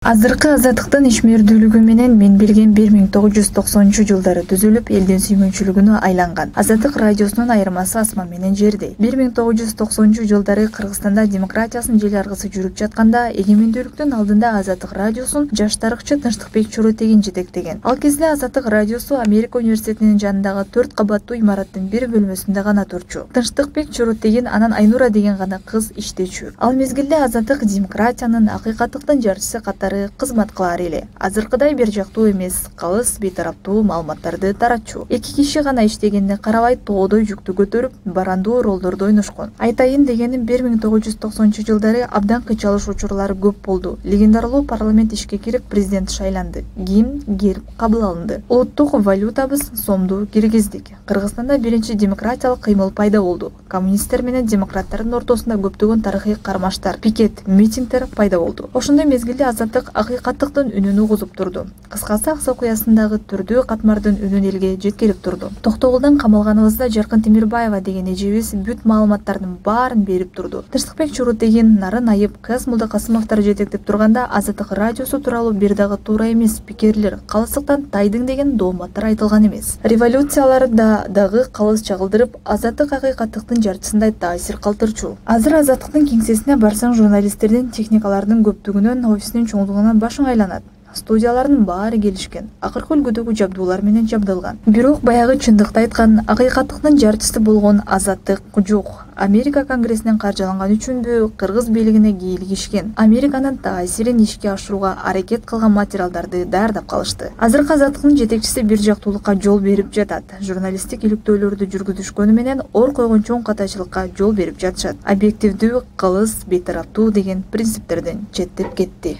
Азыркы азаттыктын ишмердүүлүгү менен мен билген 1990-жылдары түзүлүп, элдин сүймөнчүлүгүнө айланган. Азаттык радиосунун айырмасы асман менен жердей. 1990-жылдары Кыргызстанда демократиясынын жел аргысы жүрүп жатканда, эгемендүүлүктүн алдында Азаттык радиосун жаш тарыхчы Тынчтыкбек Чоротегин жетектеген. Ал кезде Азаттык радиосу Америка университетинин жанындагы 4 кабаттуу имараттын бир бөлмөсүндө гана турчу. Тынчтыкбек Чоротегин анан Айнура деген гана кыз иштечү. Ал мезгилде Азаттык демократиянын, акыйкаттыктын жарчысы катары кызмат кылар эле. Азыркыдай бир жактуу эмес, калыс, бейтараптуу маалыматтарды таратчу. 2 киши гана иштегенде карабай тоодой жүктү көтөрүп, барандуу ролдорду ойношкон. Айтайын дегеним 1990-жылдары абдан кыйчалыш учурлары көп болду. Легендаралуу парламент ишке кирип, президент шайланды. Гимн, герб кабыл алынды. Улуттук валютабыз сомду киргиздик. Кыргызстанда биринчи демократиялык кыймыл пайда болду. Коммунисттер менен демократтардын ортосунда көптөгөн тарыхый кармаштар, пикет, митингдер пайда болду. Ошондой мезгилде Азаттык акыйкаттыктын үнүн угузуп турду. Кыскасы Акс окуясындагы түрдүү катмардын үнүн элге жеткирип турду. Токтогулдан камалганыбызда Жаркын Темирбаева деген эжебиз бүт маалыматтардын баарын берип турду. Тынчтыкбек Чоротегин, Нарын Айып, Кас Мулдакасымовдор жетектеп турганда Азаттык радиосу тууралуу бир дагы туура эмес пикирлер, калыстыктан тайдың деген дооматтар айтылган эмес. Революцияларда дагы калыс чагылдырып, Азаттык акыйкаттыктын жарчысындай таасир калтырчу. Азыр Азаттыктын кеңсесине барсаң, журналисттердин, техникалардын көптүгүнөн, офисинин чоңдугунан башың айланат. Студиялардын баары келишкен, акыркы үлгүдөгү жабдуулар менен жабдылган. Бирок баягы чындыкты айткан, акыйкаттыктын жарчысы болгон Азаттык жок. Америка конгрессинен каржыланган үчүнбү, кыргыз бийлигине кийлигишкен. Американын таасирин ишке ашырууга аракет кылган материалдарды даярдап калышты. Азыркы Азаттыктын жетекчиси бир жактуулукка жол берип жатат. Журналисттик иликтөөлөрдү жүргүзүшкөнү менен ор койгон чоң катачылыкка жол берип жатышат. Объективдүү, кылыс, бейтараптуу деген принциптерден четтеп кетти.